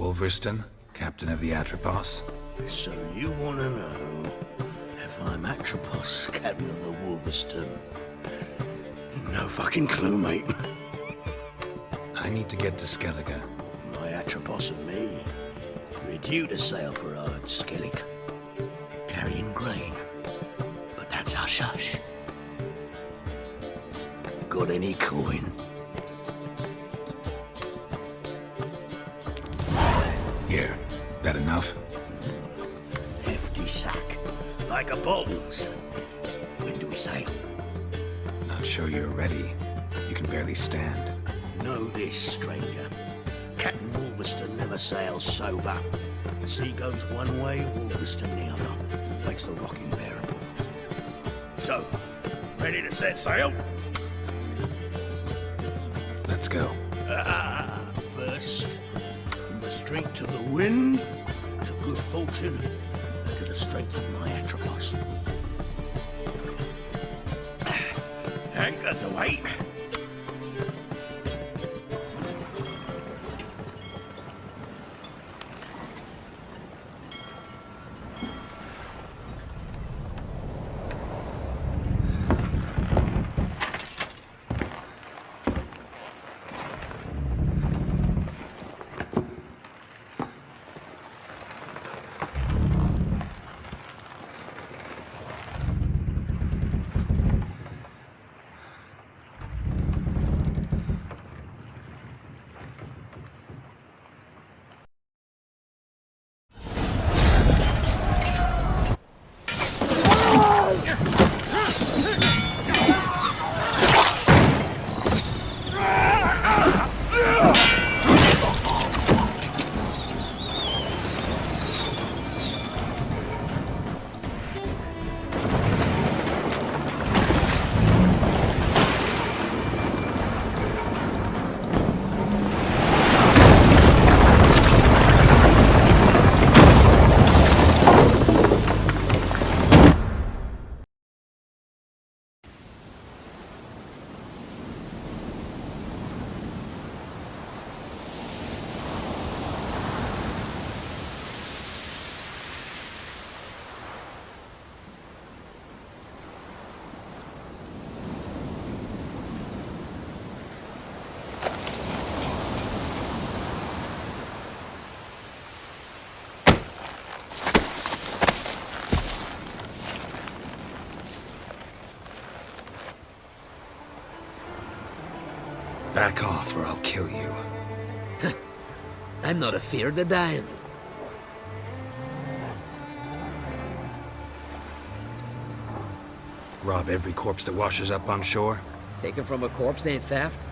Wolverston, captain of the Atropos. So you want to know if I'm Atropos, captain of the Wolverston? No fucking clue, mate. I need to get to Skellige. My Atropos and me, we're due to sail for Ard Skellig, carrying grain. But that's hush-hush. Got any coin? Here, that enough? Hefty sack, like a bull's. When do we sail? Not sure you're ready. You can barely stand. Know this, stranger. Captain Wolverston never sails sober. The sea goes one way, Wolverston the other. Makes the rocking bearable. So, ready to set sail? Let's go. First, you must drink to the wind, to good fortune, and to the strength of my Atropos. Anchors away. Back off or I'll kill you. I'm not afeard of dying. Rob every corpse that washes up on shore? Taken from a corpse ain't theft.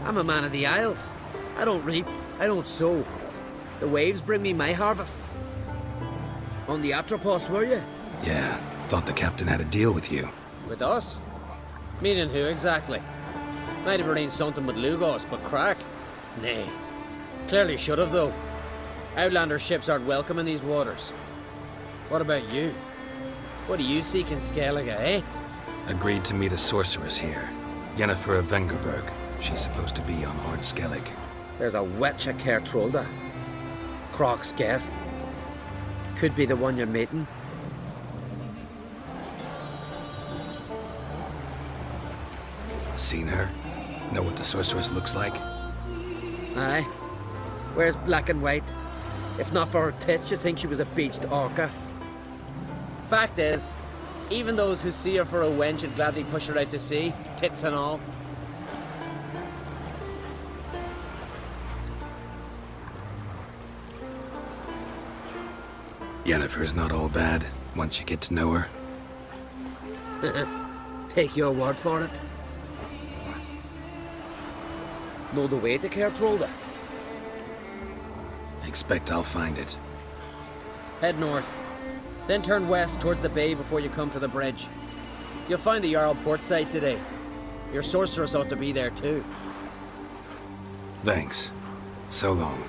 I'm a man of the Isles. I don't reap, I don't sow. The waves bring me my harvest. On the Atropos, were you? Yeah, thought the captain had a deal with you. With us? Meaning who exactly? Might have arranged something with Lugos, but crack? Nay. Clearly should have, though. Outlander ships aren't welcome in these waters. What about you? What do you seek in Skellige, eh? Agreed to meet a sorceress here. Yennefer of Vengerberg. She's supposed to be on Ard Skellig. There's a witch at Kertrolda. Croc's guest. Could be the one you're meeting. Seen her? Know what the sorceress looks like? Aye. Wears black and white. If not for her tits, you'd think she was a beached orca. Fact is, even those who see her for a wench would gladly push her out to sea, tits and all. Yennefer's not all bad, once you get to know her. Take your word for it. Know the way to Kertrolda? Expect I'll find it. Head north. Then turn west towards the bay before you come to the bridge. You'll find the Jarl port site today. Your sorceress ought to be there too. Thanks. So long.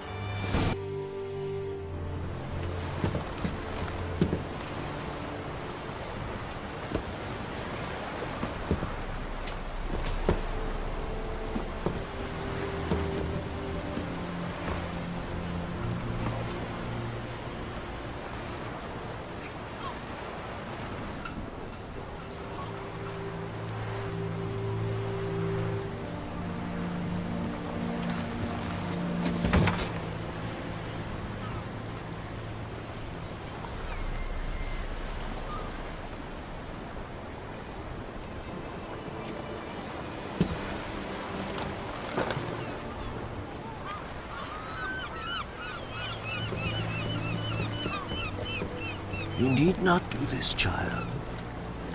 need not do this, child.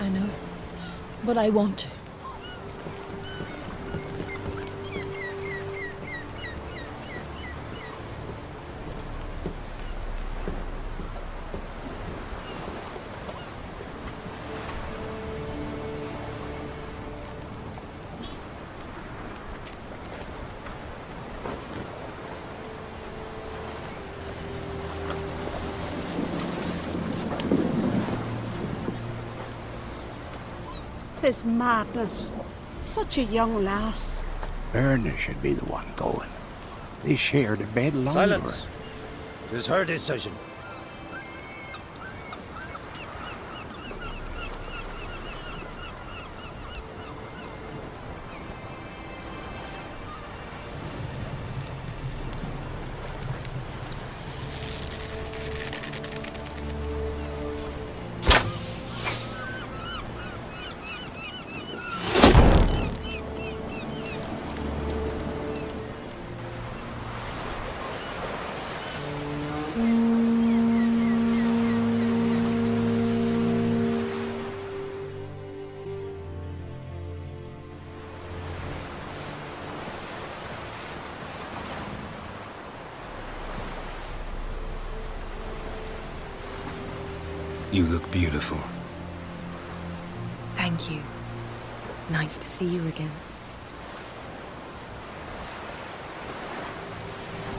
I know, but I want to. Tis madness. Such a young lass. Erna should be the one going. They shared a bed longer. Silence! 'Tis her decision. You look beautiful. Thank you. Nice to see you again.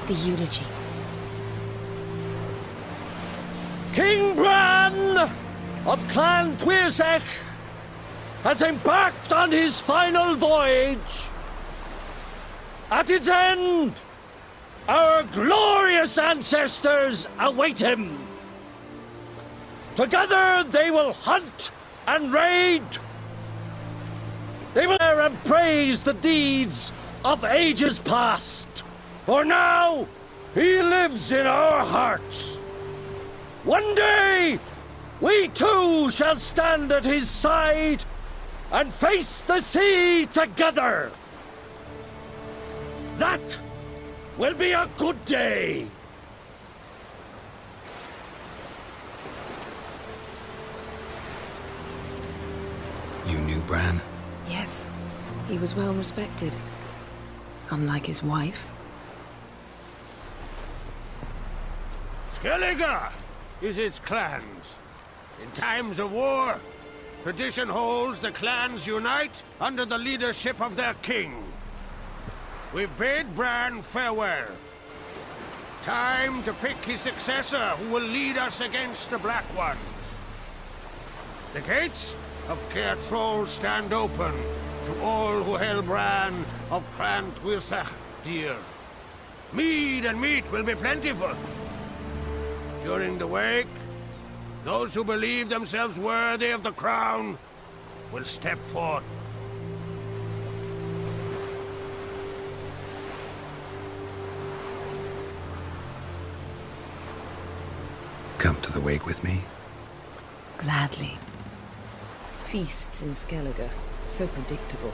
The eulogy. King Bran of Clan Tuirsech has embarked on his final voyage. At its end, our glorious ancestors await him. Together they will hunt and raid. They will dare and praise the deeds of ages past. For now, he lives in our hearts. One day, we too shall stand at his side and face the sea together. That will be a good day. You knew Bran? Yes, he was well respected. Unlike his wife. Skellige is its clans. In times of war, tradition holds the clans unite under the leadership of their king. We bid Bran farewell. Time to pick his successor who will lead us against the Black Ones. The gates of Caer Troll stand open to all who held Bran of Clan Tuirsech dear. Mead and meat will be plentiful. During the wake, those who believe themselves worthy of the crown will step forth. Come to the wake with me? Gladly. Feasts in Skellige, so predictable.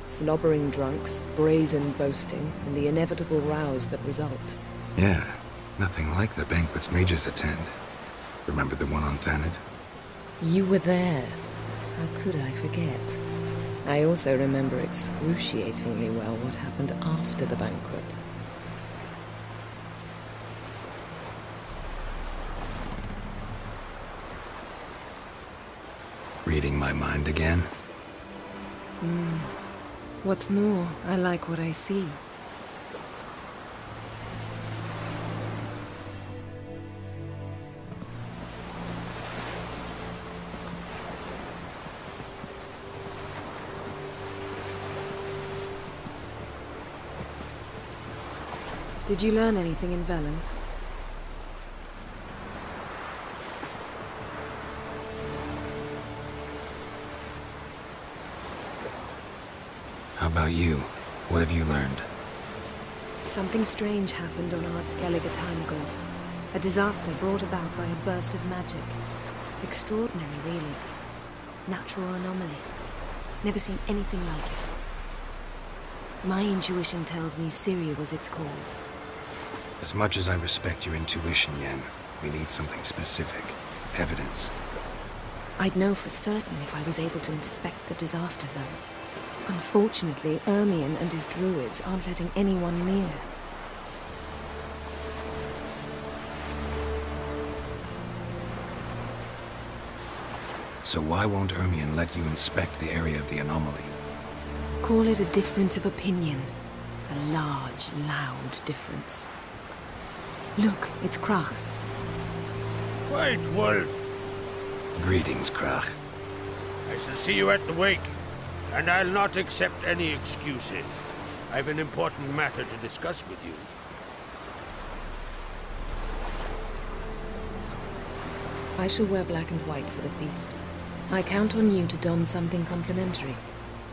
Slobbering drunks, brazen boasting, and the inevitable rows that result. Yeah, nothing like the banquets mages attend. Remember the one on Thanedd? You were there. How could I forget? I also remember excruciatingly well what happened after the banquet. Reading my mind again? What's more, I like what I see. Did you learn anything in Velen? How about you? What have you learned? Something strange happened on Ard Skellige time ago. A disaster brought about by a burst of magic. Extraordinary, really. Natural anomaly. Never seen anything like it. My intuition tells me Syria was its cause. As much as I respect your intuition, Yen, we need something specific. Evidence. I'd know for certain if I was able to inspect the disaster zone. Unfortunately, Ermion and his druids aren't letting anyone near. So why won't Ermion let you inspect the area of the anomaly? Call it a difference of opinion. A large, loud difference. Look, it's Krach. White Wolf! Greetings, Krach. I shall see you at the wake, and I'll not accept any excuses. I've an important matter to discuss with you. I shall wear black and white for the feast. I count on you to don something complimentary.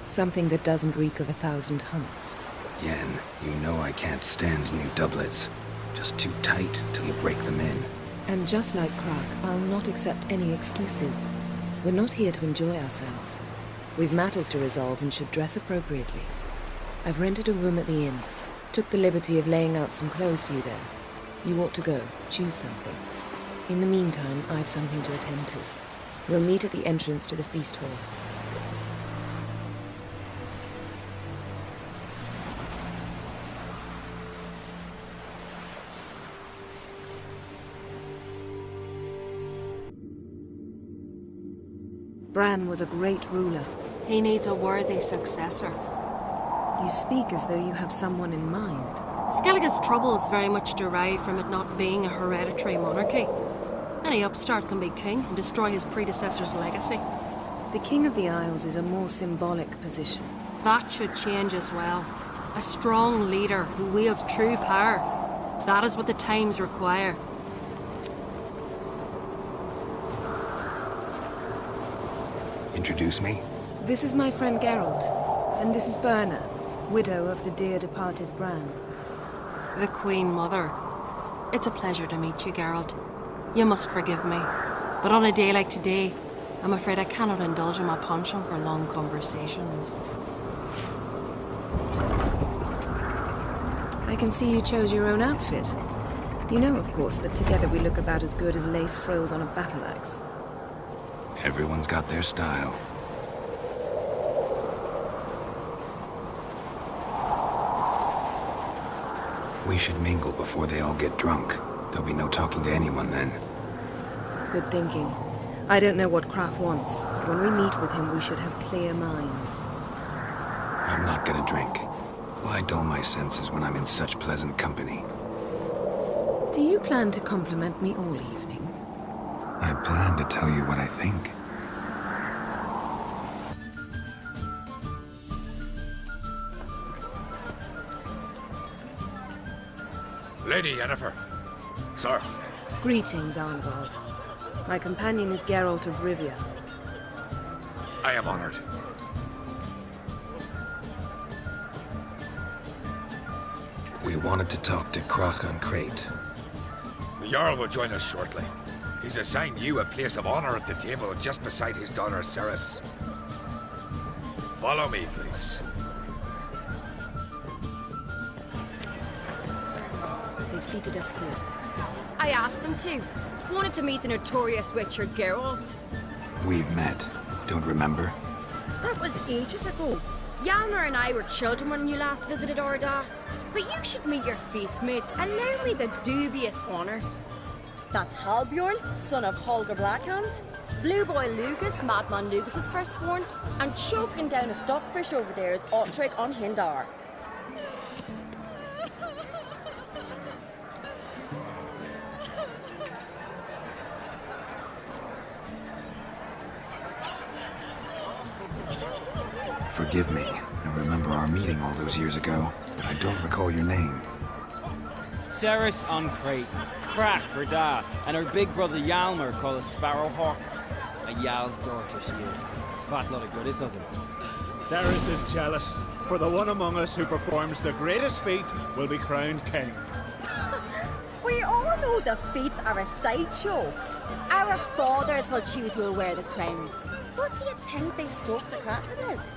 Something that doesn't reek of 1,000 hunts. Yen, you know I can't stand new doublets. Just too tight till you break them in. And just like Krach, I'll not accept any excuses. We're not here to enjoy ourselves. We've matters to resolve and should dress appropriately. I've rented a room at the inn. Took the liberty of laying out some clothes for you there. You ought to go. Choose something. In the meantime, I've something to attend to. We'll meet at the entrance to the feast hall. Bran was a great ruler. He needs a worthy successor. You speak as though you have someone in mind. Skellige's troubles very much derive from it not being a hereditary monarchy. Any upstart can be king and destroy his predecessor's legacy. The King of the Isles is a more symbolic position. That should change as well. A strong leader who wields true power. That is what the times require. Introduce me? This is my friend Geralt, and this is Berna, widow of the dear departed Bran. The Queen Mother. It's a pleasure to meet you, Geralt. You must forgive me, but on a day like today, I'm afraid I cannot indulge in my penchant for long conversations. I can see you chose your own outfit. You know, of course, that together we look about as good as lace frills on a battle axe. Everyone's got their style. We should mingle before they all get drunk. There'll be no talking to anyone then. Good thinking. I don't know what Krach wants, but when we meet with him, we should have clear minds. I'm not gonna drink. Why dull my senses when I'm in such pleasant company? Do you plan to compliment me all evening? I plan to tell you what I think. Lady Yennefer. Sir. Greetings, Arnvald. My companion is Geralt of Rivia. I am honored. We wanted to talk to Krach on Crate. The Jarl will join us shortly. He's assigned you a place of honor at the table just beside his daughter Ceres. Follow me, please. They've seated us here. I asked them to. Wanted to meet the notorious witcher Geralt. We've met. Don't remember? That was ages ago. Hjalmar and I were children when you last visited Orda. But you should meet your feast mates. Allow me the dubious honor. That's Halbjorn, son of Holger Blackhand. Blue Boy Lugas, Madman Lugas' firstborn. And choking down a stockfish over there is Otric on Hindar. Forgive me. I remember our meeting all those years ago, but I don't recall your name. Ceres on Crate, Krach her dad, and her big brother Hjalmar called a Sparrowhawk. A Jarl's daughter she is. Fat lot of good it does her. Ceres is jealous, for the one among us who performs the greatest feat will be crowned king. We all know the feats are a sideshow. Our fathers will choose who will wear the crown. What do you think they spoke to Krach about?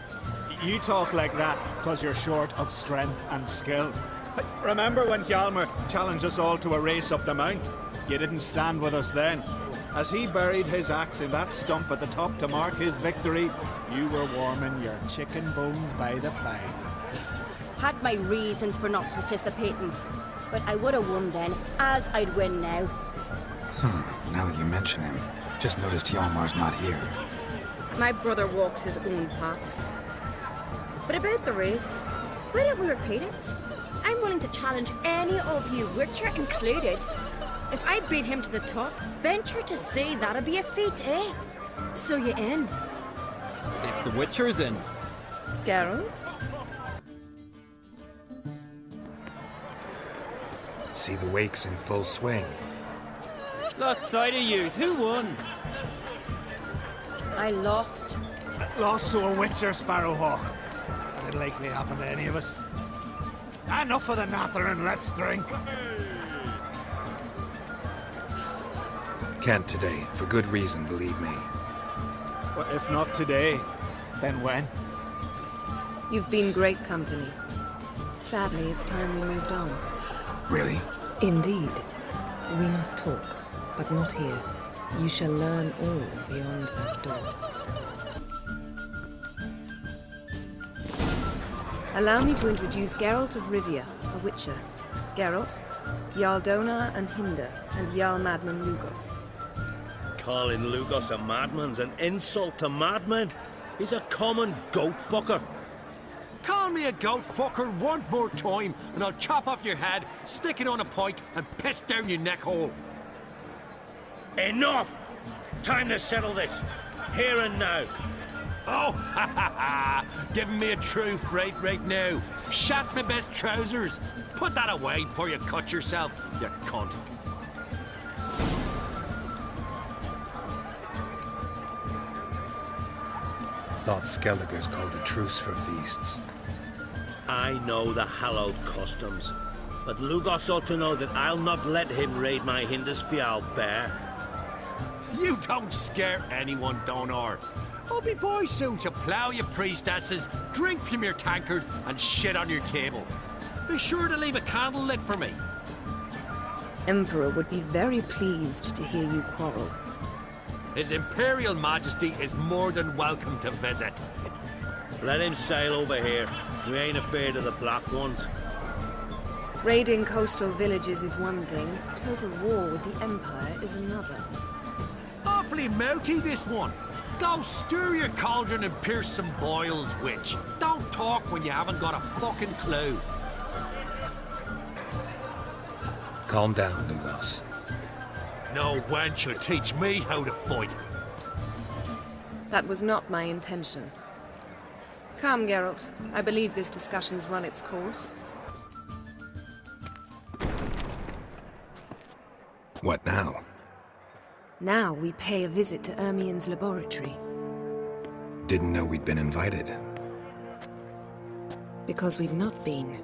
You talk like that because you're short of strength and skill. Remember when Hjalmar challenged us all to a race up the mount? You didn't stand with us then. As he buried his axe in that stump at the top to mark his victory, you were warming your chicken bones by the fire. Had my reasons for not participating, but I would have won then, as I'd win now. Now that you mention him, just noticed Hjalmar's not here. My brother walks his own paths. But about the race, why don't we repeat it? I'm willing to challenge any of you, Witcher included. If I beat him to the top, venture to say that'd be a feat, eh? So you in? If the Witcher's in. Geralt? See the wakes in full swing. Lost sight of yous. Who won? I lost. Lost to a Witcher, Sparrowhawk. That'd likely happen to any of us. Enough of the nattering, let's drink. Can't today, for good reason, believe me. Well, if not today, then when? You've been great company. Sadly, it's time we moved on. Really? Indeed. We must talk, but not here. You shall learn all beyond that door. Allow me to introduce Geralt of Rivia, a Witcher. Geralt, Jarl Donar and Hinder, and Jarl Madman Lugos. Calling Lugos a madman's an insult to madmen. He's a common goat fucker. Call me a goat fucker one more time, and I'll chop off your head, stick it on a pike, and piss down your neck hole. Enough! Time to settle this. Here and now. Oh, ha ha ha! Giving me a true fright right now. Shat my best trousers. Put that away before you cut yourself, you cunt. Thought Skelliger's called a truce for feasts. I know the hallowed customs, but Lugos ought to know that I'll not let him raid my Hindisfial bear. You don't scare anyone, Donar. I'll be boy soon to plough your priestesses, drink from your tankard, and shit on your table. Be sure to leave a candle lit for me. Emperor would be very pleased to hear you quarrel. His Imperial Majesty is more than welcome to visit. Let him sail over here. We ain't afraid of the Black Ones. Raiding coastal villages is one thing. Total war with the Empire is another. Awfully mouty, this one. Go stir your cauldron and pierce some boils, witch. Don't talk when you haven't got a fucking clue. Calm down, Lugos. No wench will teach me how to fight. That was not my intention. Come, Geralt. I believe this discussion's run its course. What now? Now we pay a visit to Ermien's laboratory. Didn't know we'd been invited. Because we've not been.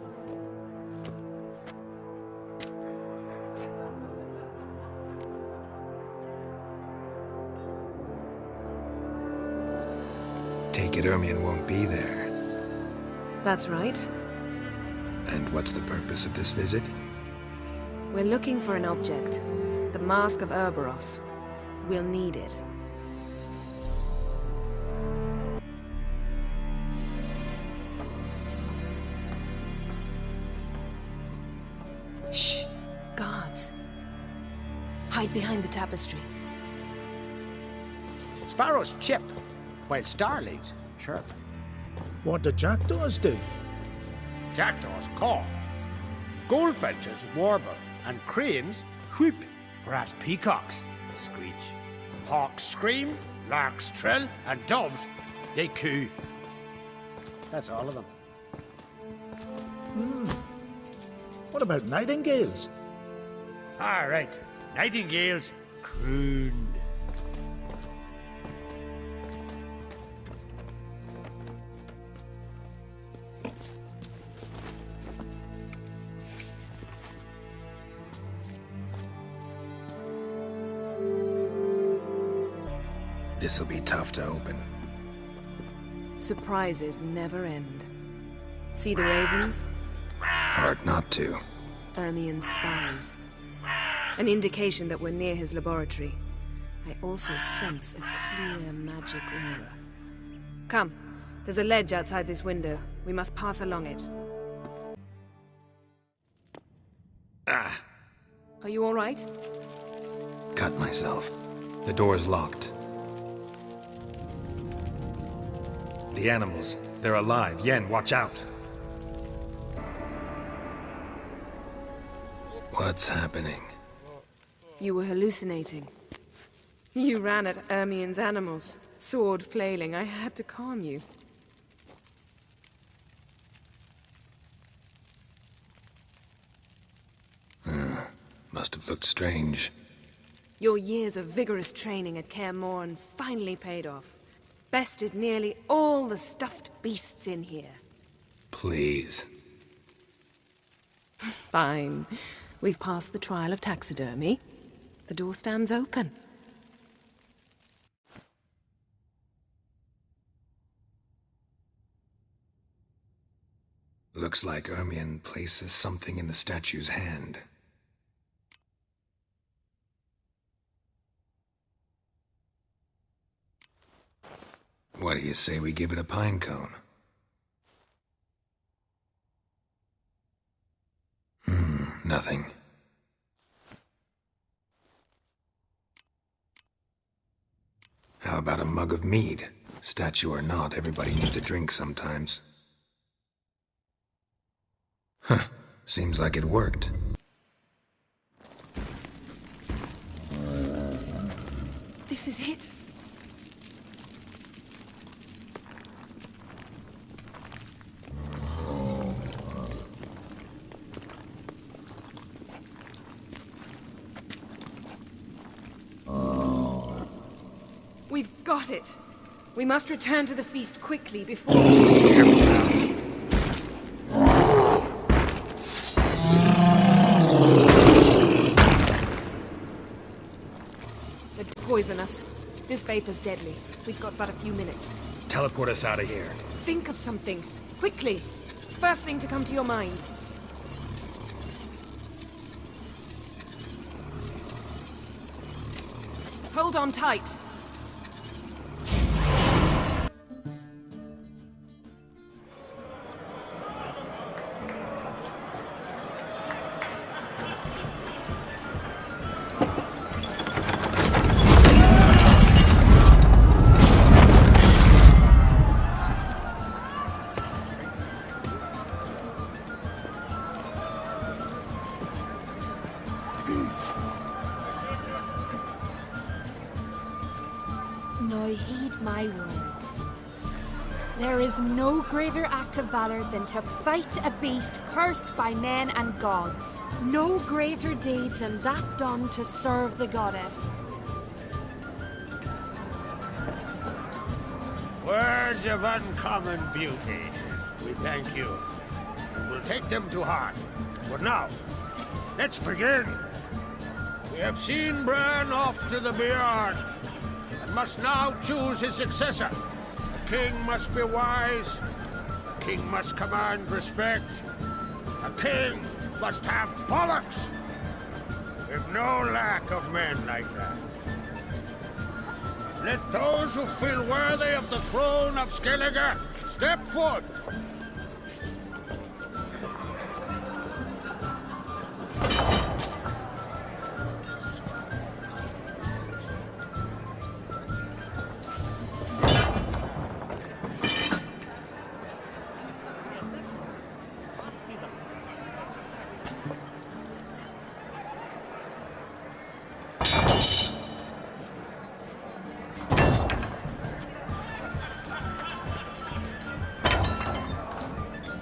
Take it Ermien won't be there. That's right. And what's the purpose of this visit? We're looking for an object. The Mask of Urboros. We'll need it. Shh! Guards. Hide behind the tapestry. Sparrows chip, while starlings chirp. What do jackdaws do? Jackdaws caw. Goldfinches warble, and cranes whoop, whereas peacocks screech. Hawks scream, larks trill, and doves, they coo. That's all of them. What about nightingales? All right, nightingales crooned. This'll be tough to open. Surprises never end. See the ravens? Hard not to. Ermien's spies. An indication that we're near his laboratory. I also sense a clear magic aura. Come, there's a ledge outside this window. We must pass along it. Ah! Are you all right? Cut myself. The door's locked. The animals, they're alive. Yen, watch out! What's happening? You were hallucinating. You ran at Ermien's animals, sword flailing. I had to calm you. Must have looked strange. Your years of vigorous training at Kaer Morhen finally paid off. Bested nearly all the stuffed beasts in here. Please. Fine. We've passed the trial of taxidermy. The door stands open. Looks like Ermien places something in the statue's hand. What do you say we give it a pine cone? Nothing. How about a mug of mead? Statue or not, everybody needs a drink sometimes. Huh. Seems like it worked. This is it. We've got it. We must return to the feast quickly before... Careful now. They'd poison us. This vapor's deadly. We've got but a few minutes. Teleport us out of here. Think of something. Quickly. First thing to come to your mind. Hold on tight. Now heed my words. There is no greater act of valor than to fight a beast cursed by men and gods. No greater deed than that done to serve the goddess. Words of uncommon beauty. We thank you. And we'll take them to heart. But now, let's begin. We have seen Bran off to the Beyond, and must now choose his successor. A king must be wise. A king must command respect. A king must have bollocks. We've no lack of men like that. Let those who feel worthy of the throne of Skellige step forth.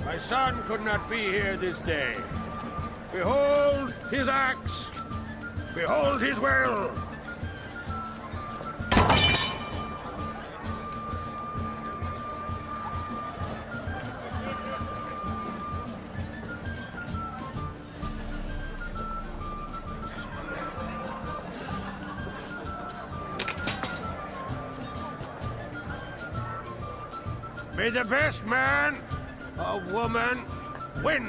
My son could not be here this day. Behold his axe! Behold his will! May the best man or woman win!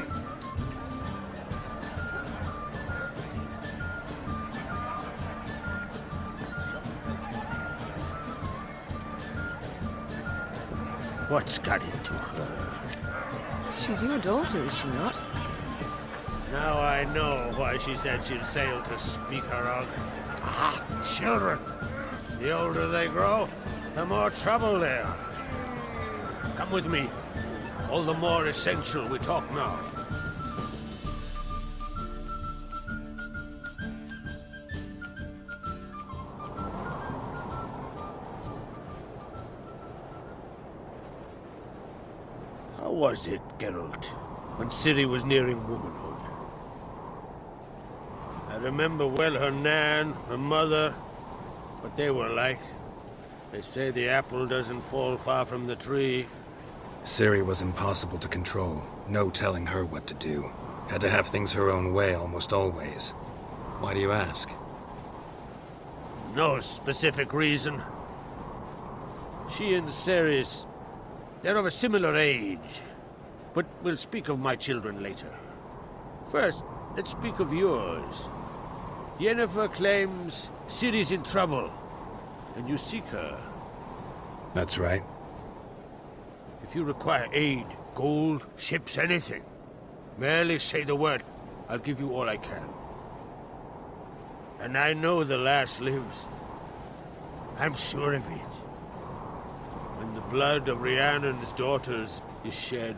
What's got into her? She's your daughter, is she not? Now I know why she said she'd sail to speak her of. Ah, children. The older they grow, the more trouble they are. Come with me. All the more essential we talk now. How was it, Geralt, when Ciri was nearing womanhood? I remember well her nan, her mother, what they were like. They say the apple doesn't fall far from the tree. Ciri was impossible to control. No telling her what to do. Had to have things her own way almost always. Why do you ask? No specific reason. She and Ceres, they're of a similar age. But we'll speak of my children later. First, let's speak of yours. Yennefer claims Ciri's in trouble, and you seek her. That's right. If you require aid, gold, ships, anything, merely say the word. I'll give you all I can. And I know the lass lives. I'm sure of it. When the blood of Rhiannon's daughters is shed,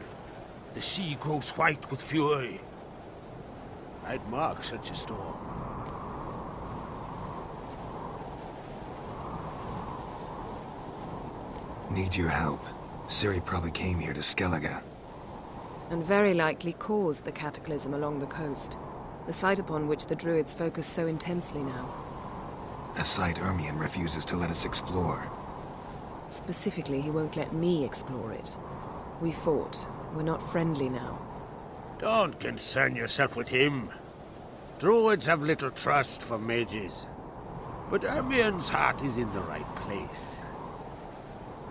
the sea grows white with fury. I'd mark such a storm. Need your help. Ciri probably came here to Skellige. And very likely caused the cataclysm along the coast. The site upon which the Druids focus so intensely now. A site Ermion refuses to let us explore. Specifically, he won't let me explore it. We fought. We're not friendly now. Don't concern yourself with him. Druids have little trust for mages. But Ermion's heart is in the right place.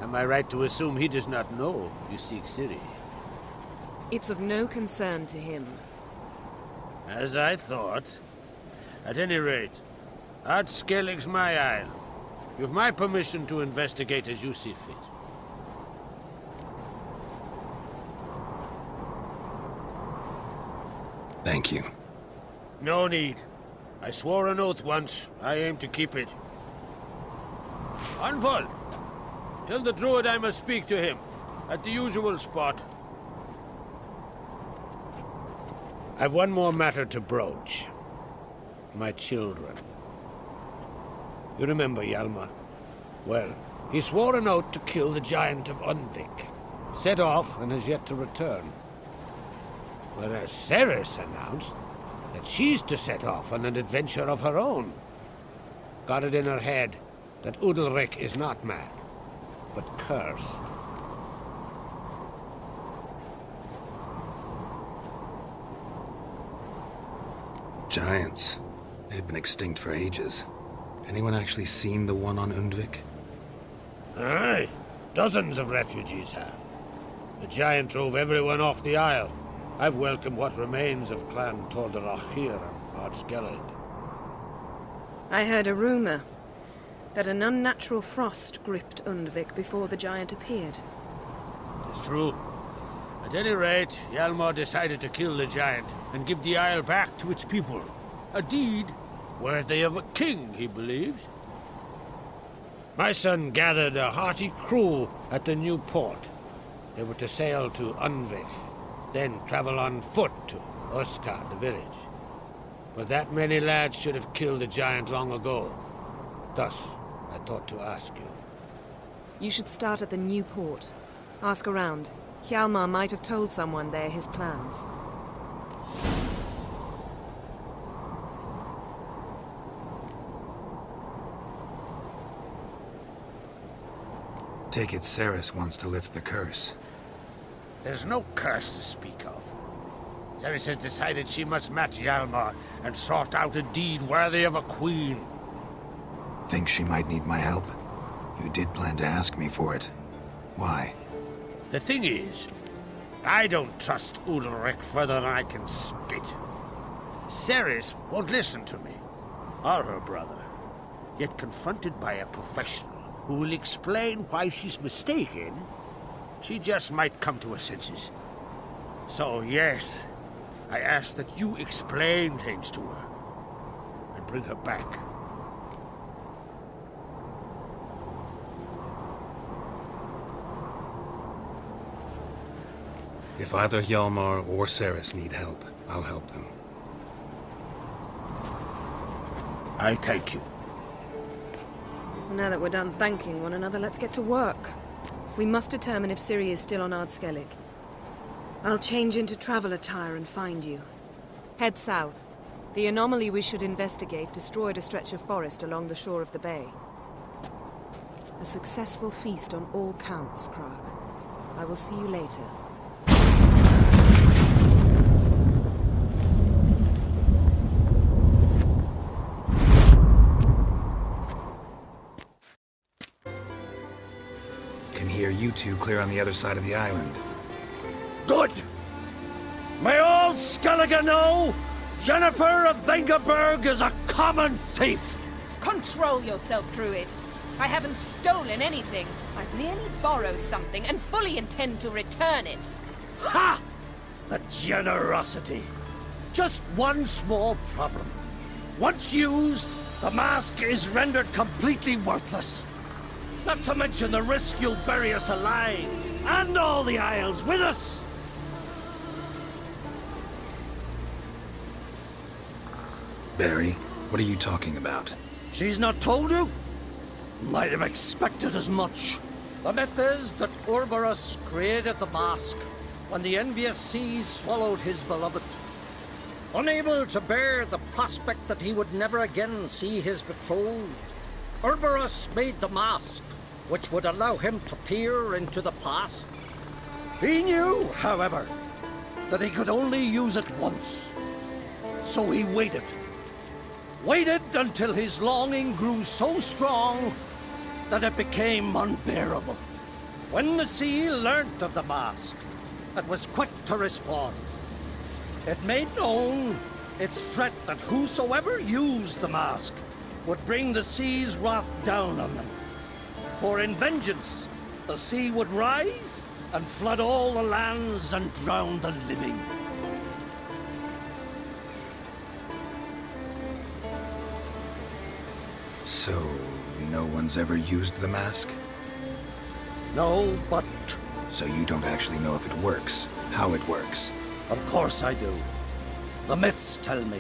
Am I right to assume he does not know you seek Ciri? It's of no concern to him. As I thought. At any rate, Ard Skellig's my isle. You've my permission to investigate as you see fit. Thank you. No need. I swore an oath once. I aim to keep it. Unfold! Tell the druid I must speak to him. At the usual spot. I've one more matter to broach. My children. You remember Hjalmar? Well, he swore an oath to kill the giant of Undvik. Set off and has yet to return. Whereas Ceres announced that she's to set off on an adventure of her own. Got it in her head that Udalric is not mad, but cursed. Giants. They've been extinct for ages. Anyone actually seen the one on Undvik? Aye. Dozens of refugees have. The giant drove everyone off the isle. I've welcomed what remains of Clan Tordarach here and Ard Skellig. I heard a rumor that an unnatural frost gripped Undvik before the giant appeared. It's true. At any rate, Hjalmar decided to kill the giant and give the isle back to its people. A deed worthy of a king, he believes. My son gathered a hearty crew at the new port. They were to sail to Undvik, then travel on foot to Uskar, the village. But that many lads should have killed the giant long ago. Thus, I thought to ask you. You should start at the new port. Ask around. Hjalmar might have told someone there his plans. Take it Ceres wants to lift the curse. There's no curse to speak of. Ceres has decided she must match Hjalmar and sort out a deed worthy of a queen. Think she might need my help? You did plan to ask me for it. Why? The thing is, I don't trust Udalric further than I can spit. Ceres won't listen to me, or her brother. Yet confronted by a professional who will explain why she's mistaken, She just might come to her senses. So, yes, I ask that you explain things to her and bring her back. If either Hjalmar or Ceres need help, I'll help them. I thank you. Well, now that we're done thanking one another, let's get to work. We must determine if Ciri is still on Ardskellig. I'll change into travel attire and find you. Head south. The anomaly we should investigate destroyed a stretch of forest along the shore of the bay. A successful feast on all counts, Krach. I will see you later. Can hear you two clear on the other side of the island. Good! May all Skellige know Yennefer of Vengerberg is a common thief! Control yourself, Druid. I haven't stolen anything. I've merely borrowed something and fully intend to return it. Ha! The generosity. Just one small problem. Once used, the mask is rendered completely worthless. Not to mention the risk you'll bury us alive, and all the Isles with us! Barry, what are you talking about? She's not told you? Might have expected as much. The myth is that Ouroboros created the mask when the envious seas swallowed his beloved. Unable to bear the prospect that he would never again see his betrothed, Ouroboros made the mask, which would allow him to peer into the past. He knew, however, that he could only use it once. So he waited. Waited until his longing grew so strong that it became unbearable. When the sea learnt of the mask, it was quick to respond. It made known its threat that whosoever used the mask would bring the sea's wrath down on them. For in vengeance, the sea would rise and flood all the lands and drown the living. So, no one's ever used the mask? No, but... So you don't actually know if it works, how it works? Of course I do. The myths tell me.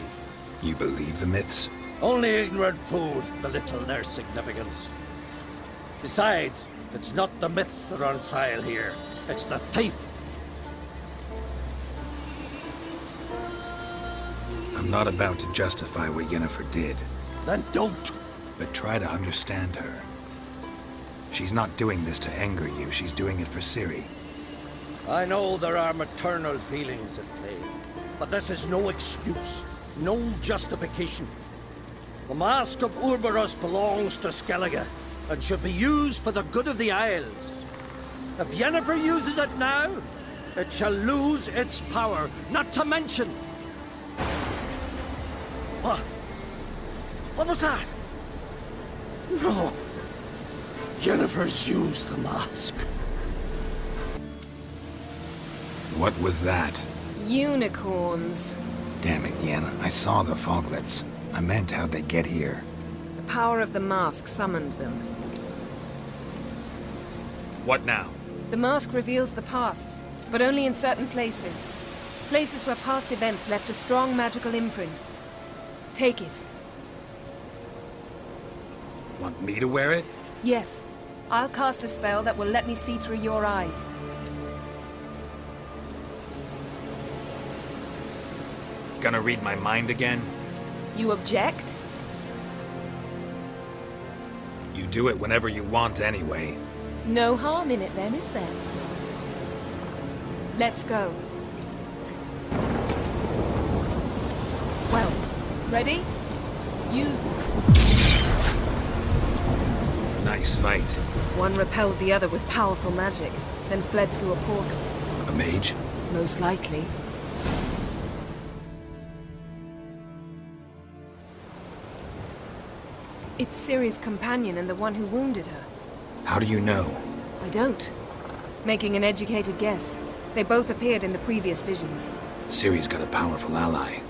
You believe the myths? Only ignorant fools belittle their significance. Besides, it's not the myths that are on trial here. It's the thief. I'm not about to justify what Yennefer did. Then don't. But try to understand her. She's not doing this to anger you, she's doing it for Ciri. I know there are maternal feelings at play, but this is no excuse, no justification. The Mask of Ouroboros belongs to Skellige, and should be used for the good of the Isles. If Yennefer uses it now, it shall lose its power, not to mention... What? What was that? No. Yennefer's used the mask. What was that? Unicorns. Damn it, Yenna. I saw the foglets. I meant how'd they get here? The power of the mask summoned them. What now? The mask reveals the past, but only in certain places. Places where past events left a strong magical imprint. Take it. Want me to wear it? Yes. I'll cast a spell that will let me see through your eyes. Gonna read my mind again? You object? You do it whenever you want anyway. No harm in it then, is there? Let's go. Well, ready? Use... Nice fight. One repelled the other with powerful magic, then fled through a portal. A mage? Most likely. It's Ciri's companion and the one who wounded her. How do you know? I don't. Making an educated guess. They both appeared in the previous visions. Ciri's got a powerful ally.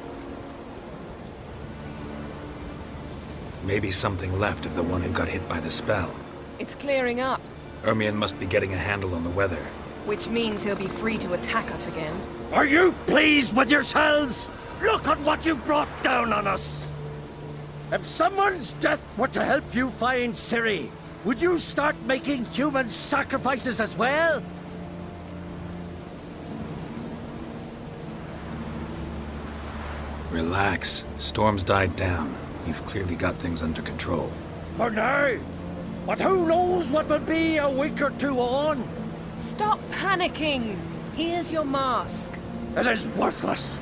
Maybe something left of the one who got hit by the spell. It's clearing up. Ermion must be getting a handle on the weather. Which means he'll be free to attack us again. Are you pleased with yourselves? Look at what you've brought down on us! If someone's death were to help you find Ciri, would you start making human sacrifices as well? Relax. Storm's died down. You've clearly got things under control. For now. But who knows what will be a week or two on? Stop panicking! Here's your mask. It is worthless.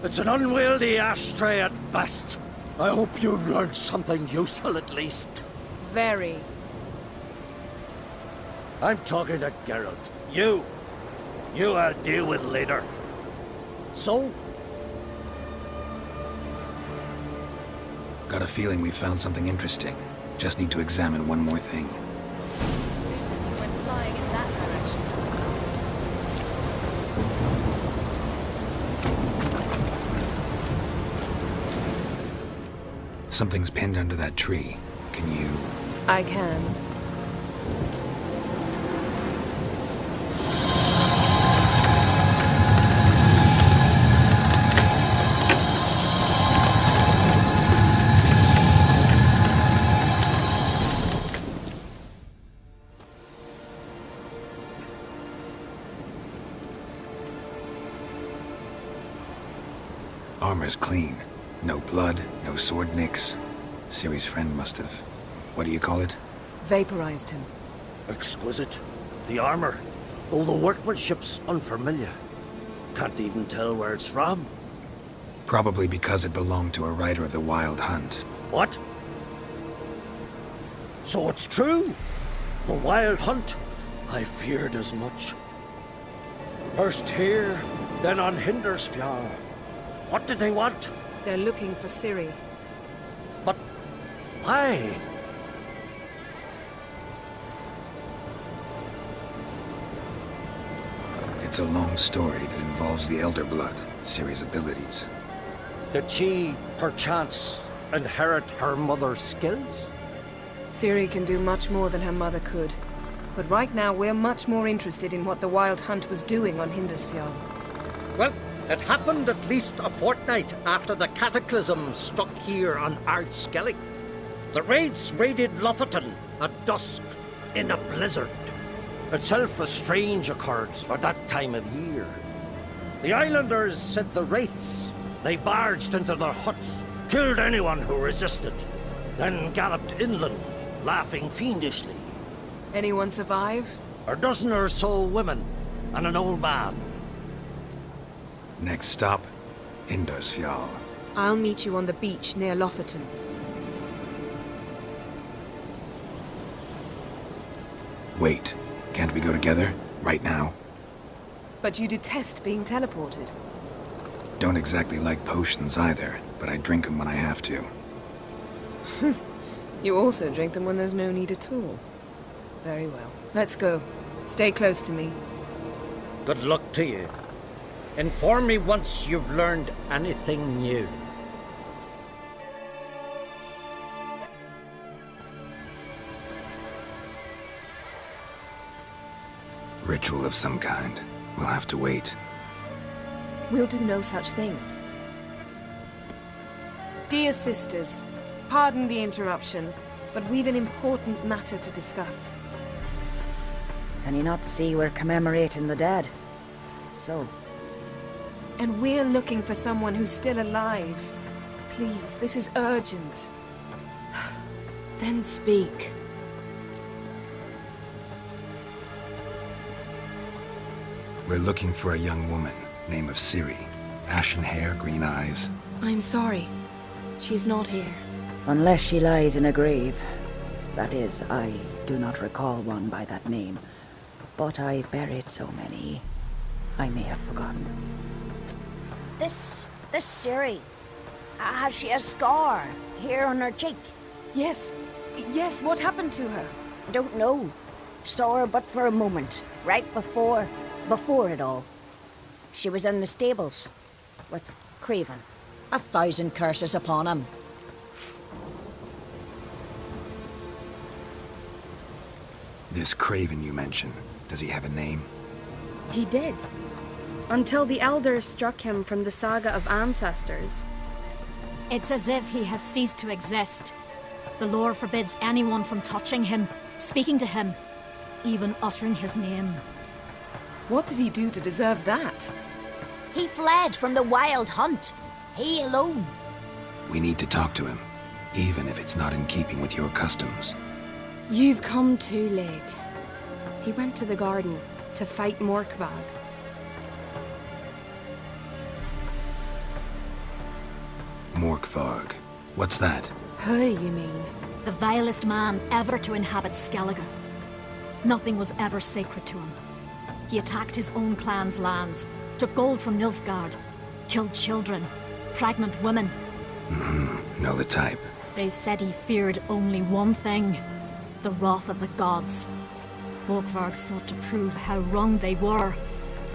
It's an unwieldy ashtray at best. I hope you've learned something useful at least. Very. I'm talking to Geralt. You I'll deal with later. So? Got a feeling we found something interesting. Just need to examine one more thing. Went flying in that direction. Something's pinned under that tree. Can you... I can. Armor's clean. No blood, no sword nicks. Ciri's friend must have... what do you call it? Vaporized him. Exquisite. The armor. Though the workmanship's unfamiliar. Can't even tell where it's from. Probably because it belonged to a rider of the Wild Hunt. What? So it's true? The Wild Hunt? I feared as much. First here, then on Hindersfjall. What did they want? They're looking for Ciri. But why? It's a long story that involves the Elder Blood, Ciri's abilities. Did she, perchance, inherit her mother's skills? Ciri can do much more than her mother could. But right now, we're much more interested in what the Wild Hunt was doing on Hindersfjall. Well, it happened at least a fortnight after the cataclysm struck here on Ardskellig. The raids raided Lofoten at dusk in a blizzard. Itself a strange occurrence for that time of year. The islanders sent the wraiths. They barged into their huts, killed anyone who resisted, then galloped inland, laughing fiendishly. Anyone survive? A dozen or so women, and an old man. Next stop, Hindersfjall. I'll meet you on the beach near Lofoten. Wait, can't we go together? Right now? But you detest being teleported. Don't exactly like potions either, but I drink them when I have to. You also drink them when there's no need at all. Very well. Let's go. Stay close to me. Good luck to you. Inform me once you've learned anything new. Ritual of some kind. We'll have to wait. We'll do no such thing. Dear sisters, pardon the interruption, but we've an important matter to discuss. Can you not see we're commemorating the dead? So? And we're looking for someone who's still alive. Please, this is urgent. Then speak. We're looking for a young woman, name of Ciri. Ashen hair, green eyes. I'm sorry. She's not here. Unless she lies in a grave. That is, I do not recall one by that name. But I've buried so many, I may have forgotten. This Ciri, has she a scar here on her cheek? Yes, what happened to her? I don't know. Saw her but for a moment, right before it all. She was in the stables with Craven. 1,000 curses upon him. This Craven you mentioned, does he have a name? He did. Until the elders struck him from the saga of ancestors. It's as if he has ceased to exist. The lore forbids anyone from touching him, speaking to him, even uttering his name. What did he do to deserve that? He fled from the wild hunt. He alone. We need to talk to him, even if it's not in keeping with your customs. You've come too late. He went to the garden to fight Morkvag. Morkvarg. What's that? Who, you mean? The vilest man ever to inhabit Skellige. Nothing was ever sacred to him. He attacked his own clan's lands, took gold from Nilfgaard, killed children, pregnant women. Know the type. They said he feared only one thing, the wrath of the gods. Morkvarg sought to prove how wrong they were,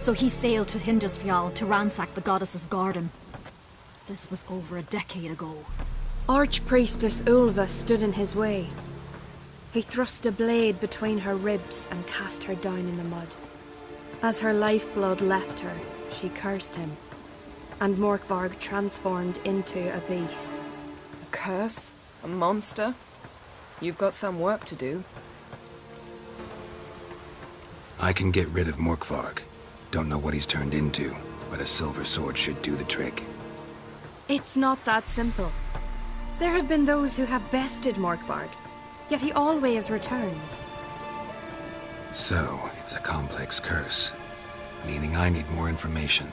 so he sailed to Hindisfjall to ransack the goddess's garden. This was over a decade ago. Archpriestess Ulva stood in his way. He thrust a blade between her ribs and cast her down in the mud. As her lifeblood left her, she cursed him, and Morkvarg transformed into a beast. A curse? A monster? You've got some work to do. I can get rid of Morkvarg. Don't know what he's turned into, but a silver sword should do the trick. It's not that simple. There have been those who have bested Morkvarg, yet he always returns. So, it's a complex curse, meaning I need more information.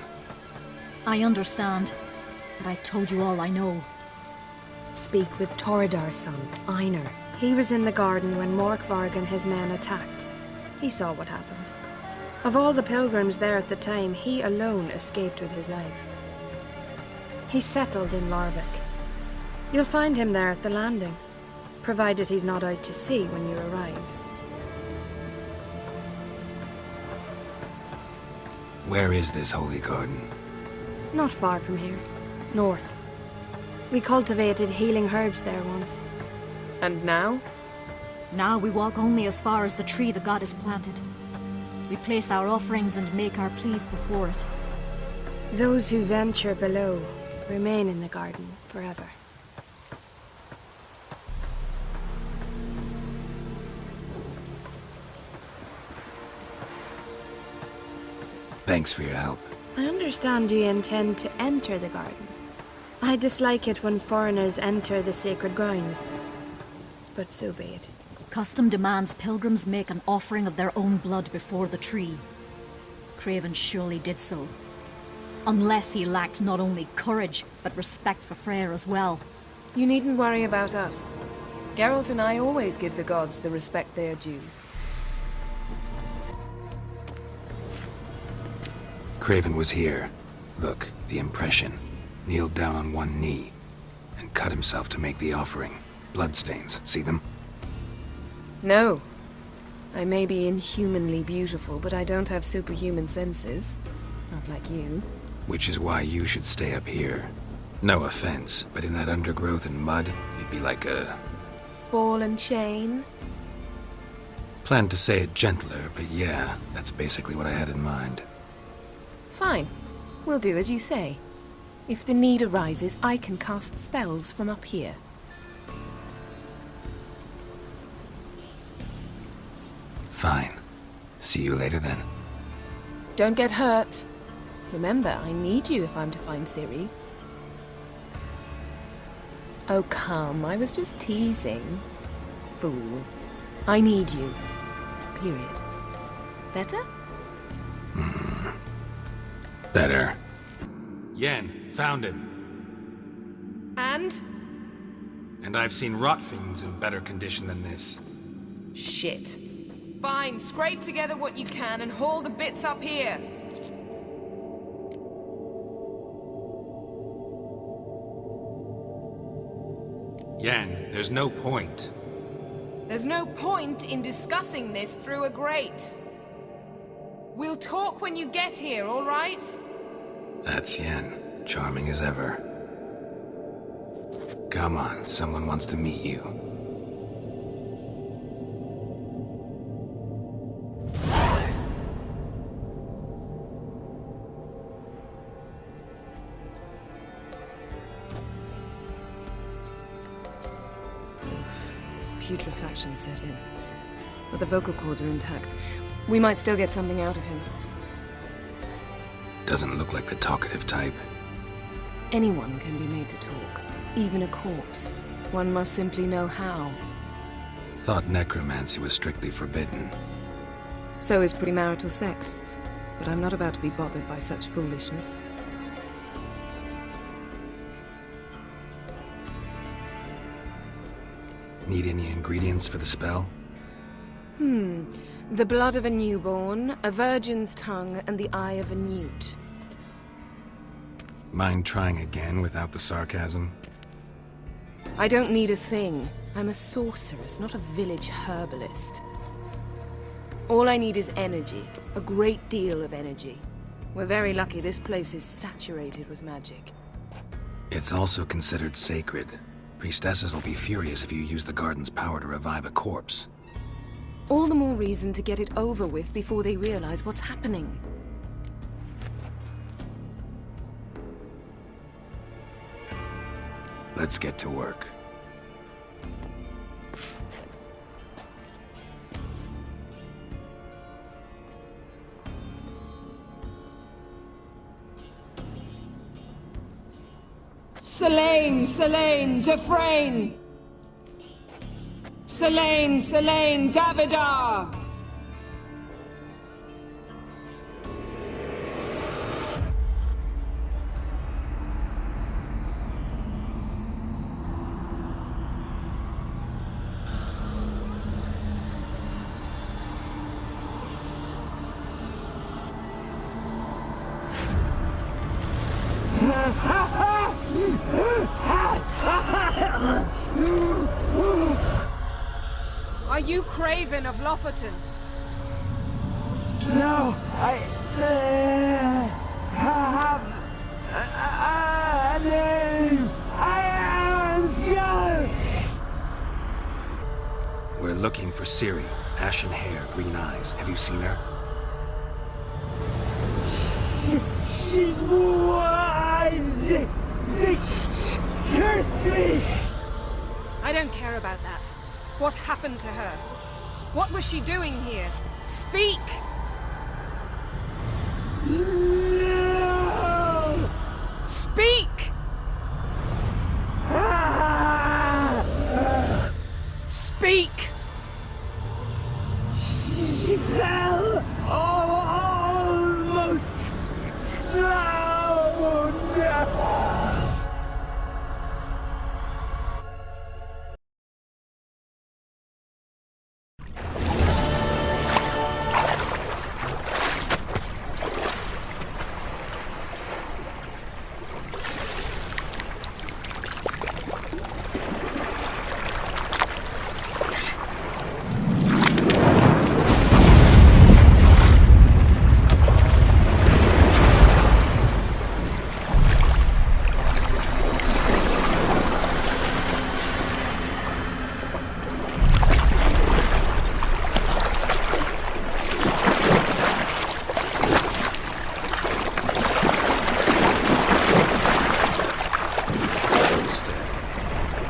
I understand, but I've told you all I know. Speak with Toradar's son, Einar. He was in the garden when Morkvarg and his men attacked. He saw what happened. Of all the pilgrims there at the time, he alone escaped with his life. He settled in Larvik. You'll find him there at the landing, provided he's not out to sea when you arrive. Where is this holy garden? Not far from here. North. We cultivated healing herbs there once. And now? Now we walk only as far as the tree the goddess planted. We place our offerings and make our pleas before it. Those who venture below remain in the garden forever. Thanks for your help. I understand you intend to enter the garden. I dislike it when foreigners enter the sacred grounds, but so be it. Custom demands pilgrims make an offering of their own blood before the tree. Craven surely did so. Unless he lacked not only courage, but respect for Freyr as well. You needn't worry about us. Geralt and I always give the gods the respect they are due. Craven was here. Look, the impression. Kneeled down on one knee and cut himself to make the offering. Bloodstains, see them? No. I may be inhumanly beautiful, but I don't have superhuman senses. Not like you. Which is why you should stay up here. No offense, but in that undergrowth and mud, you'd be like a... ball and chain? Planned to say it gentler, but yeah, that's basically what I had in mind. Fine. We'll do as you say. If the need arises, I can cast spells from up here. Fine. See you later then. Don't get hurt. Remember, I need you if I'm to find Ciri. Oh, come. I was just teasing. Fool. I need you. Period. Better? Better. Yen, found him. And I've seen rot fiends in better condition than this. shit. Fine, scrape together what you can and haul the bits up here. Yen, there's no point. There's no point in discussing this through a grate. We'll talk when you get here, all right? That's Yen. Charming as ever. Come on, someone wants to meet you. Putrefaction set in. But the vocal cords are intact. We might still get something out of him. Doesn't look like the talkative type. Anyone can be made to talk. Even a corpse. One must simply know how. Thought necromancy was strictly forbidden. So is premarital sex. But I'm not about to be bothered by such foolishness. Need any ingredients for the spell? The blood of a newborn, a virgin's tongue, and the eye of a newt. Mind trying again without the sarcasm? I don't need a thing. I'm a sorceress, not a village herbalist. All I need is energy. A great deal of energy. We're very lucky this place is saturated with magic. It's also considered sacred. Priestesses will be furious if you use the garden's power to revive a corpse. All the more reason to get it over with before they realize what's happening. Let's get to work. Selene, Selene, Dufresne! Selene, Selene, Davidar! Are you Craven of Lofoten? No, I have a name. I am Scar. We're looking for Ciri. Ashen hair, green eyes. Have you seen her? She's wise. They cursed me. I don't care about that. What happened to her? What was she doing here? Speak! No! Speak! Speak! She fell almost drowned.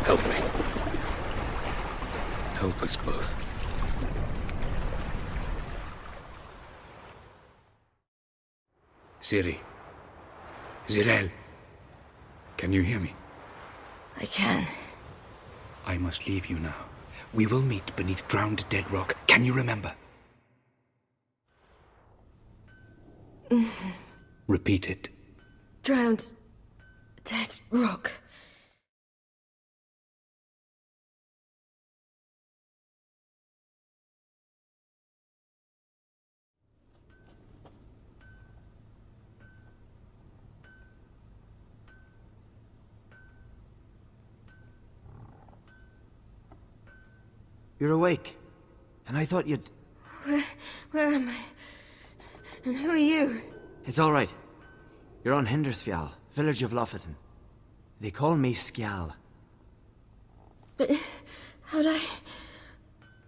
Help me. Help us both. Ciri. Zirael. Can you hear me? I can. I must leave you now. We will meet beneath drowned dead rock. Can you remember? Repeat it. Drowned. Dead rock. You're awake. And I thought you'd... Where am I? And who are you? It's all right. You're on Hindersfjall, village of Lofoten. They call me Skjal. But how'd I...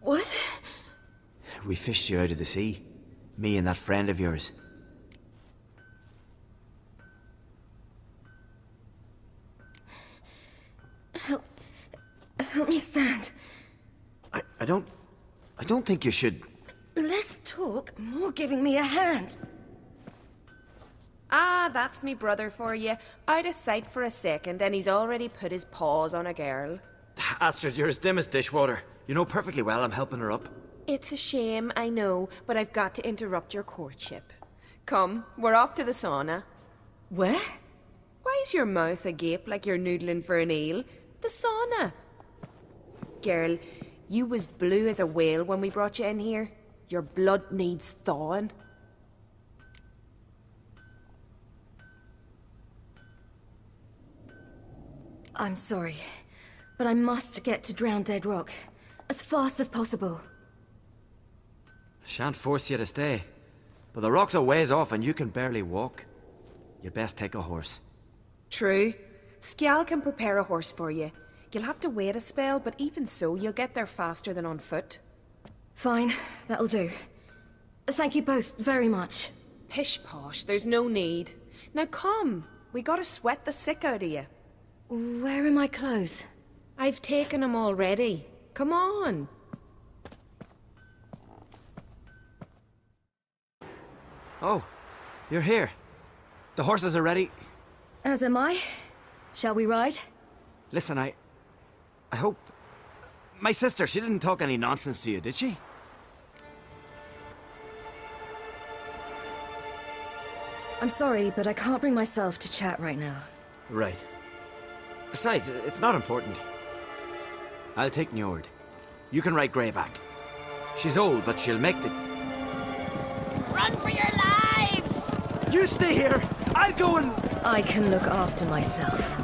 What? We fished you out of the sea. Me and that friend of yours. Help me stand. I don't think you should... Less talk, more giving me a hand. Ah, that's me brother for you. Out of sight for a second, and he's already put his paws on a girl. Astrid, you're as dim as dishwater. You know perfectly well I'm helping her up. It's a shame, I know, but I've got to interrupt your courtship. Come, we're off to the sauna. Where? Why's your mouth agape like you're noodling for an eel? The sauna. Girl, you was blue as a whale when we brought you in here. Your blood needs thawing. I'm sorry, but I must get to Drowned Dead Rock as fast as possible. Shan't force you to stay. But the rock's a ways off and you can barely walk. You'd best take a horse. True. Skjal can prepare a horse for you. You'll have to wait a spell, but even so, you'll get there faster than on foot. Fine, that'll do. Thank you both very much. Pish-posh, there's no need. Now come, we gotta sweat the sick out of you. Where are my clothes? I've taken them already. Come on. Oh, you're here. The horses are ready. As am I. Shall we ride? Listen, I hope... My sister, she didn't talk any nonsense to you, did she? I'm sorry, but I can't bring myself to chat right now. Right. Besides, it's not important. I'll take Njord. You can ride Greyback. She's old, but she'll make the... Run for your lives! You stay here! I'll go and... I can look after myself.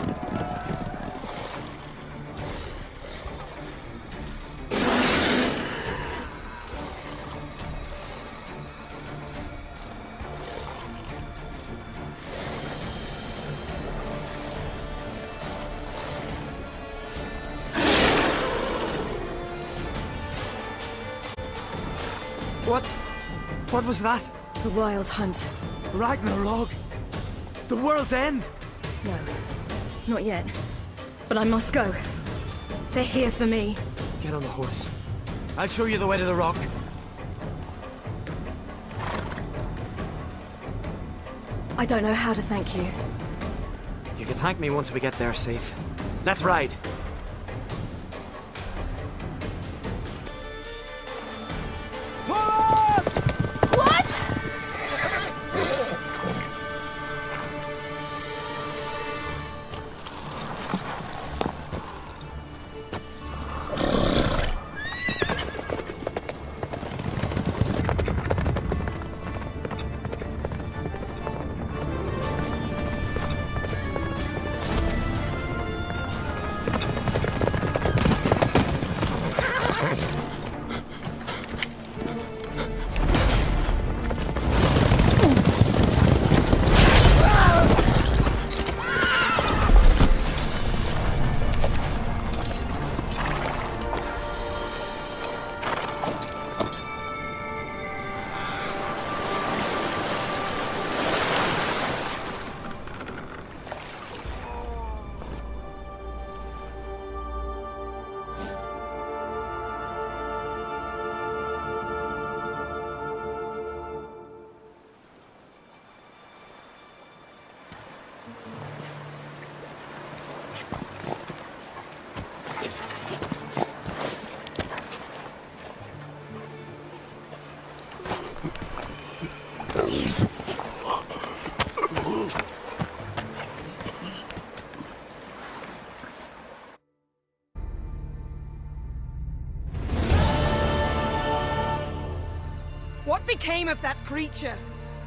What was that? The Wild Hunt. Ragnarok? The world's end? No, not yet. But I must go. They're here for me. Get on the horse. I'll show you the way to the rock. I don't know how to thank you. You can thank me once we get there safe. Let's ride. What became of that creature?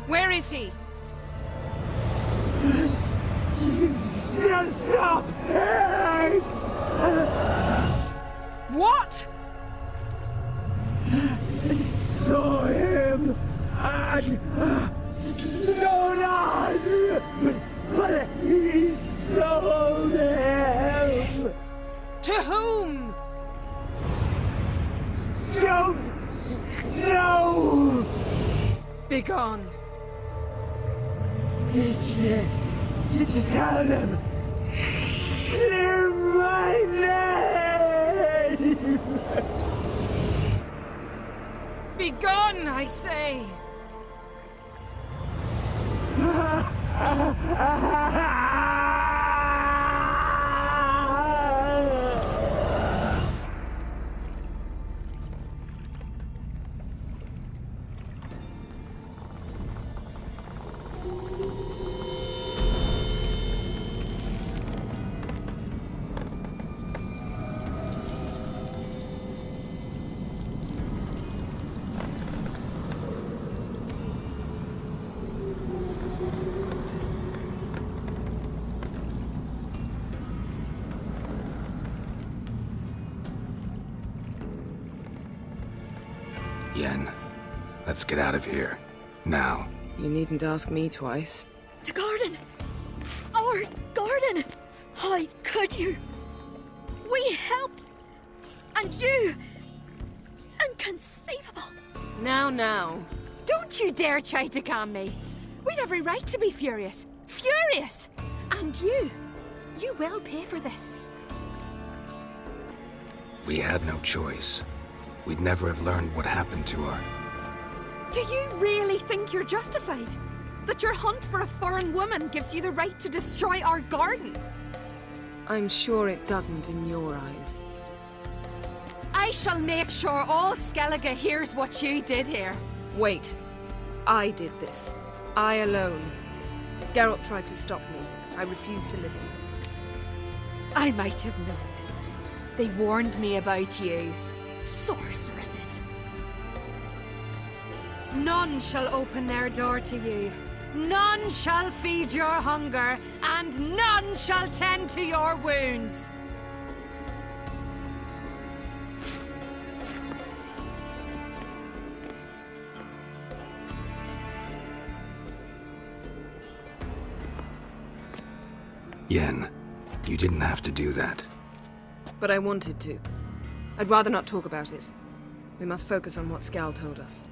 Where is he? Stop! What? saw him and stood on, but he sold him. To whom? Don't know. Begone. Tell them. Clear my name. Begone, I say. Yen, let's get out of here. Now. You needn't ask me twice. The garden! Our garden! How could you? We helped! And you! Inconceivable! Now. Don't you dare try to calm me. We've every right to be furious. Furious! And you will pay for this. We had no choice. We'd never have learned what happened to her. Do you really think you're justified? That your hunt for a foreign woman gives you the right to destroy our garden? I'm sure it doesn't in your eyes. I shall make sure all Skellige hears what you did here. Wait. I did this. I alone. Geralt tried to stop me. I refused to listen. I might have known. They warned me about you. Sorceresses. None shall open their door to you. None shall feed your hunger, and none shall tend to your wounds. Yen, you didn't have to do that. But I wanted to. I'd rather not talk about it. We must focus on what Skal told us.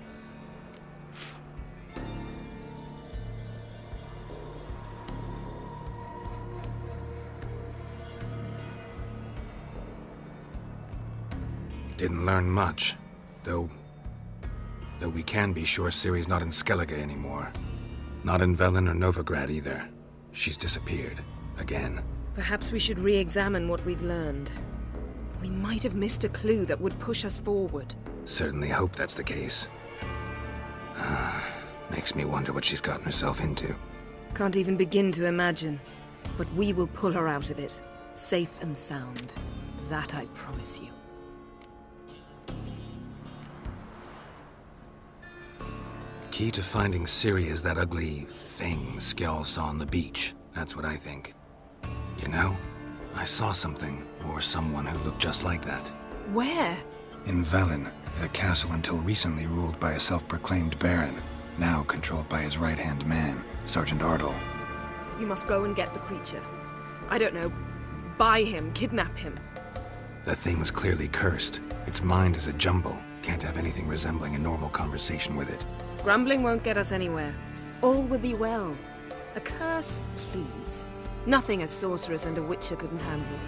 Didn't learn much, though we can be sure Ciri's not in Skellige anymore. Not in Velen or Novigrad either. She's disappeared. Again. Perhaps we should re-examine what we've learned. We might have missed a clue that would push us forward. Certainly hope that's the case. Makes me wonder what she's gotten herself into. Can't even begin to imagine. But we will pull her out of it. Safe and sound. That I promise you. Key to finding Ciri is that ugly thing Skjall saw on the beach. That's what I think. You know, I saw something, or someone who looked just like that. Where? In Velen, in a castle until recently ruled by a self-proclaimed baron, now controlled by his right-hand man, Sergeant Ardle. You must go and get the creature. I don't know, buy him, kidnap him. The thing's clearly cursed. Its mind is a jumble. Can't have anything resembling a normal conversation with it. Grumbling won't get us anywhere. All will be well. A curse, please. Nothing a sorceress and a witcher couldn't handle.